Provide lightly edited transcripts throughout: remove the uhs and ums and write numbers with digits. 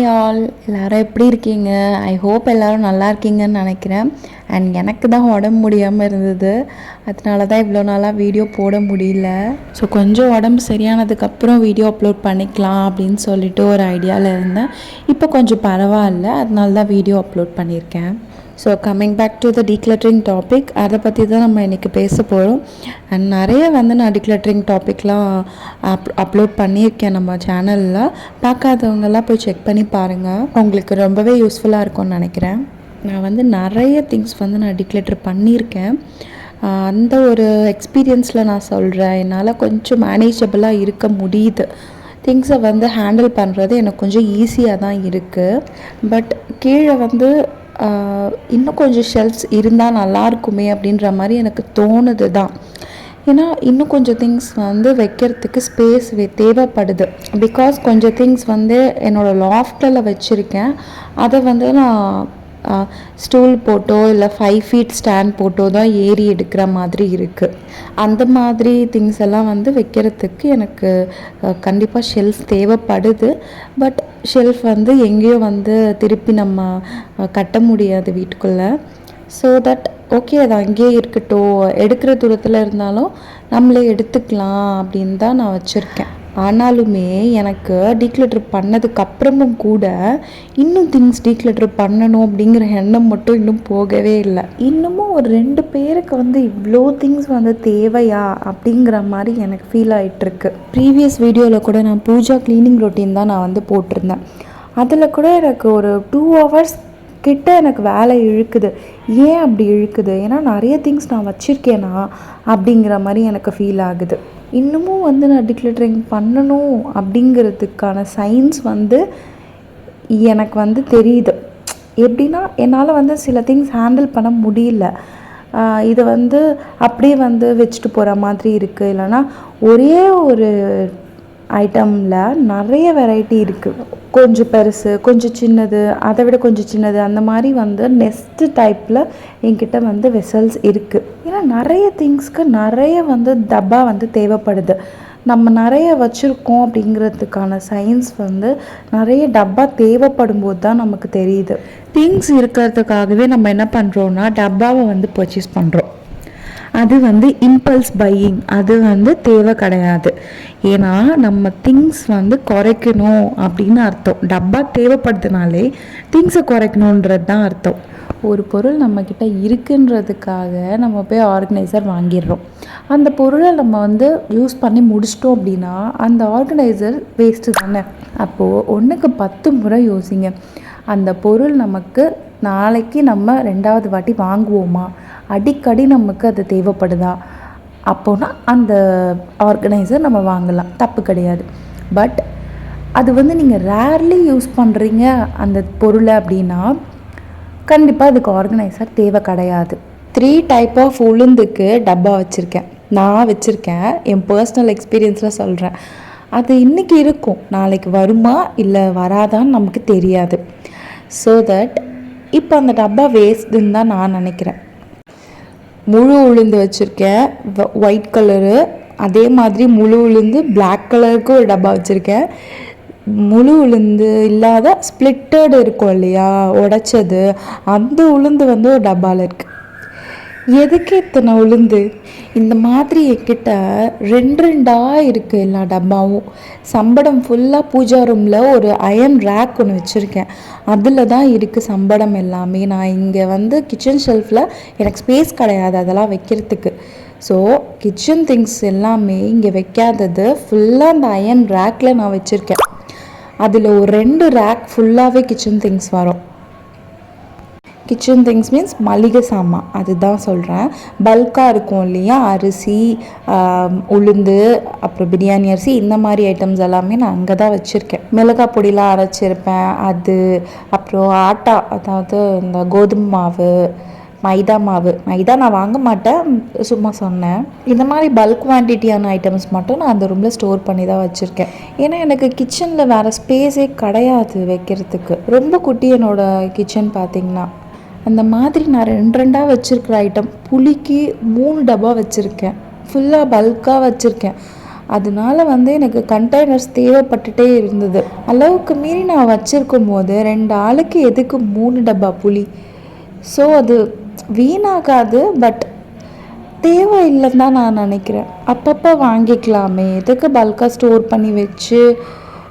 Hi all, எல்லோரும் எப்படி இருக்கீங்க? ஐ ஹோப் எல்லோரும் நல்லா இருக்கீங்கன்னு நினைக்கிறேன். அண்ட் எனக்கு தான் உடம்பு முடியாமல் இருந்தது, அதனால தான் இவ்வளோ நாளாக வீடியோ போட முடியல. ஸோ கொஞ்சம் உடம்பு சரியானதுக்கப்புறம் வீடியோ அப்லோட் பண்ணிக்கலாம் அப்படின்னு சொல்லிட்டு ஒரு ஐடியாவில் இருந்தேன். இப்போ கொஞ்சம் பரவாயில்ல, அதனால தான் வீடியோ அப்லோட் பண்ணியிருக்கேன். So coming back to the decluttering topic, அதை பற்றி தான் நம்ம இன்றைக்கி பேச போகிறோம். அண்ட் நிறைய நான் டீக்ளட்டரிங் டாபிக்லாம் அப்லோட் பண்ணியிருக்கேன் நம்ம சேனலில். பார்க்காதவங்கெல்லாம் போய் செக் பண்ணி பாருங்கள், உங்களுக்கு ரொம்பவே யூஸ்ஃபுல்லாக இருக்கும்னு நினைக்கிறேன். நான் நிறைய திங்ஸ் நான் டீக்ளட்டர் பண்ணியிருக்கேன். அந்த ஒரு எக்ஸ்பீரியன்ஸில் நான் சொல்கிறேன், என்னால் கொஞ்சம் மேனேஜபிளாக இருக்க முடியுது. திங்ஸை ஹேண்டில் பண்ணுறது எனக்கு கொஞ்சம் ஈஸியாக தான் இருக்குது. பட் கீழே இன்னும் கொஞ்சம் ஷெல்ஃப்ஸ் இருந்தால் நல்லாயிருக்குமே அப்படின்ற மாதிரி எனக்கு தோணுது தான். ஏன்னா இன்னும் கொஞ்சம் திங்ஸ் வைக்கிறதுக்கு ஸ்பேஸ் தேவைப்படுது. பிகாஸ் கொஞ்சம் திங்ஸ் என்னோடய லாஃப்டில் வச்சுருக்கேன். அதை நான் ஸ்டூல் போட்டோ இல்லை 5 ஃபீட் ஸ்டாண்ட் போட்டோ தான் ஏறி எடுக்கிற மாதிரி இருக்குது. அந்த மாதிரி திங்ஸ் எல்லாம் வைக்கிறதுக்கு எனக்கு கண்டிப்பாக ஷெல்ஃப் தேவைப்படுது. பட் ஷெல்ஃப் எங்கேயோ திருப்பி நம்ம கட்ட முடியாது வீட்டுக்குள்ளே. ஸோ தட் ஓகே, அது அங்கேயே இருக்கட்டும், எடுக்கிற தூரத்தில் இருந்தாலும் நம்மளே எடுத்துக்கலாம் அப்படின்னு தான் நான் வச்சுருக்கேன். ஆனாலுமே எனக்கு டீக்ளட்டர் பண்ணதுக்கப்புறமும் கூட இன்னும் திங்ஸ் டீக்ளட்டர் பண்ணணும் அப்படிங்கிற எண்ணம் மட்டும் இன்னும் போகவே இல்லை. இன்னமும் ஒரு 2 பேருக்கு இவ்வளோ திங்ஸ் தேவையா அப்படிங்கிற மாதிரி எனக்கு ஃபீல் ஆகிட்டுருக்கு. ப்ரீவியஸ் வீடியோவில் கூட நான் பூஜா க்ளீனிங் ரொட்டீன் தான் நான் போட்டிருந்தேன். அதில் கூட எனக்கு ஒரு 2 ஹவர்ஸ் கிட்ட எனக்கு வேலை இழுக்குது. ஏன் அப்படி இழுக்குது? ஏன்னா நிறைய திங்ஸ் நான் வச்சுருக்கேனா அப்படிங்கிற மாதிரி எனக்கு ஃபீல் ஆகுது. இன்னமும் நான் டிக்ளட்டரிங் பண்ணணும் அப்படிங்கிறதுக்கான சைன்ஸ் எனக்கு தெரியுது. எப்படின்னா என்னால் சில திங்ஸ் ஹேண்டில் பண்ண முடியல. இதை அப்படியே வச்சுட்டு போகிற மாதிரி இருக்குது. இல்லைனா ஒரே ஒரு ஐட்டமில் நிறைய வெரைட்டி இருக்குது. கொஞ்சம் பெருசு, கொஞ்சம் சின்னது, அதை விட கொஞ்சம் சின்னது, அந்த மாதிரி நெஸ்ட்டு டைப்பில் என்கிட்ட வெசல்ஸ் இருக்குது. ஏன்னா நிறைய திங்ஸ்க்கு நிறைய டப்பா தேவைப்படுது. நம்ம நிறைய வச்சுருக்கோம் அப்படிங்கிறதுக்கான சயின்ஸ் நிறைய டப்பா தேவைப்படும் போது தான் நமக்கு தெரியுது. திங்ஸ் இருக்கிறதுக்காகவே நம்ம என்ன பண்ணுறோன்னா டப்பாவை பர்ச்சேஸ் பண்ணுறோம். அது இம்பல்ஸ் பையிங், அது தேவை கிடையாது. ஏன்னா நம்ம திங்ஸ் குறைக்கணும் அப்படின்னு அர்த்தம். டப்பா தேவைப்படுறதுனாலே திங்ஸை குறைக்கணுன்றது தான் அர்த்தம். ஒரு பொருள் நம்மக்கிட்ட இருக்குன்றதுக்காக நம்ம போய் ஆர்கனைசர் வாங்கிடுறோம். அந்த பொருளை நம்ம யூஸ் பண்ணி முடிச்சிட்டோம் அப்படின்னா அந்த ஆர்கனைசர் வேஸ்ட்டு தானே. அப்போது 1க்கு 10 முறை யோசிங்க. அந்த பொருள் நமக்கு நாளைக்கு நம்ம 2வது வாட்டி வாங்குவோமா, அடிக்கடி நமக்கு அது தேவைப்படுதா, அப்போனா அந்த ஆர்கனைசர் நம்ம வாங்கலாம், தப்பு கிடையாது. பட் அது நீங்கள் ரேர்லி யூஸ் பண்ணுறீங்க அந்த பொருளை அப்படின்னா கண்டிப்பாக அதுக்கு ஆர்கனைசர் தேவை கிடையாது. 3 டைப் ஆஃப் உளுந்துக்கு டப்பா வச்சுருக்கேன், நான் வச்சுருக்கேன். என் பர்சனல் எக்ஸ்பீரியன்ஸில் சொல்கிறேன். அது இன்றைக்கி இருக்கும், நாளைக்கு வருமா இல்லை வராதான்னு நமக்கு தெரியாது. ஸோ தட் இப்போ அந்த டப்பா வேஸ்ட்டுன்னு தான் நான் நினைக்கிறேன். முழு உளுந்து வச்சுருக்கேன், ஒயிட் கலரு. அதே மாதிரி முழு உளுந்து பிளாக் கலருக்கு ஒரு டப்பா வச்சுருக்கேன். முழு உளுந்து இல்லாத ஸ்ப்ளிட்டட் இருக்கும் இல்லையா, உடைச்சது, அந்த உளுந்து ஒரு டப்பாவில் இருக்குது. எதுக்கு இத்தனை உளுந்து? இந்த மாதிரி என்கிட்ட 2 இருக்குது எல்லா டப்பாவும். சம்படம் ஃபுல்லாக பூஜா ரூமில் ஒரு அயன் ரேக் ஒன்று வச்சுருக்கேன், அதில் தான் இருக்குது சம்படம் எல்லாமே. நான் இங்கே கிச்சன் ஷெல்ஃபில் எனக்கு ஸ்பேஸ் கிடையாது அதெல்லாம் வைக்கிறதுக்கு. ஸோ கிச்சன் திங்ஸ் எல்லாமே இங்கே வைக்காதது ஃபுல்லாக அந்த அயன் ரேக்கில் நான் வச்சுருக்கேன். அதில் ஒரு 2 ரேக் ஃபுல்லாகவே கிச்சன் திங்ஸ் வரும். கிச்சன் திங்ஸ் மீன்ஸ் மளிகை சாமான், அதுதான் சொல்கிறேன். பல்காக இருக்கும் இல்லையா, அரிசி, உளுந்து, அப்புறம் பிரியாணி அரிசி, இந்த மாதிரி ஐட்டம்ஸ் எல்லாமே நான் அங்கே தான் வச்சுருக்கேன். மிளகாய் பொடியெலாம் அரைச்சிருப்பேன், அது. அப்புறம் ஆட்டா, அதாவது இந்த கோதுமை மாவு, மைதா நான் வாங்க மாட்டேன், சும்மா சொன்னேன். இந்த மாதிரி பல்க் குவான்டிட்டியான ஐட்டம்ஸ் மட்டும் நான் அந்த ரூமில் ஸ்டோர் பண்ணி தான் வச்சுருக்கேன். ஏன்னா எனக்கு கிச்சனில் வேறு ஸ்பேஸே கிடையாது வைக்கிறதுக்கு. ரொம்ப குட்டி என்னோடய கிச்சன் பார்த்திங்கன்னா. அந்த மாதிரி நான் 2 வச்சுருக்கிற ஐட்டம், புளிக்கு 3 டப்பா வச்சுருக்கேன், ஃபுல்லாக பல்காக வச்சுருக்கேன். அதனால வந்து எனக்கு கண்டெய்னர்ஸ் தேவைப்பட்டுட்டே இருந்தது. அளவுக்கு மீறி நான் வச்சுருக்கும் போது 2 ஆளுக்கு எதுக்கு 3 டப்பா புளி? ஸோ அது வீணாகாது, பட் தேவையில்லைன்னு தான் நான் நினைக்கிறேன். அப்பப்போ வாங்கிக்கலாமே, எதுக்கு பல்காக ஸ்டோர் பண்ணி வச்சு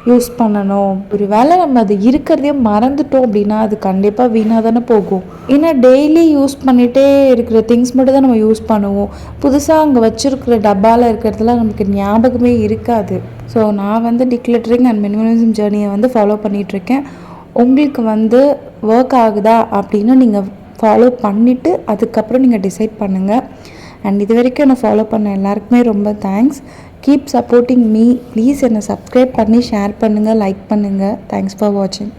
யூஸ் பண்ணணும்? ஒரு வேளை நம்ம அது இருக்கிறதையே மறந்துட்டோம் அப்படின்னா அது கண்டிப்பாக வீணாக தானே போகும். ஏன்னா டெய்லி யூஸ் பண்ணிகிட்டே இருக்கிற திங்ஸ் மட்டும் தான் நம்ம யூஸ் பண்ணுவோம். புதுசாக அங்கே வச்சுருக்கிற டப்பாவில் இருக்கிறதுலாம் நமக்கு ஞாபகமே இருக்காது. ஸோ நான் வந்து டிக்ளட்டரிங் அண்ட் மினிமலிசம் ஜேர்னியை வந்து ஃபாலோ பண்ணிகிட்ருக்கேன். உங்களுக்கு வந்து ஒர்க் ஆகுதா அப்படின்னு நீங்கள் ஃபாலோ பண்ணிவிட்டு அதுக்கப்புறம் நீங்கள் டிசைட் பண்ணுங்கள். அண்ட் இது வரைக்கும் என்னை ஃபாலோ பண்ண எல்லாருக்குமே ரொம்ப thanks. Keep supporting me. Please என்னை சப்ஸ்கிரைப் பண்ணி ஷேர் பண்ணுங்கள், லைக் பண்ணுங்கள். தேங்க்ஸ் ஃபார் வாட்சிங்.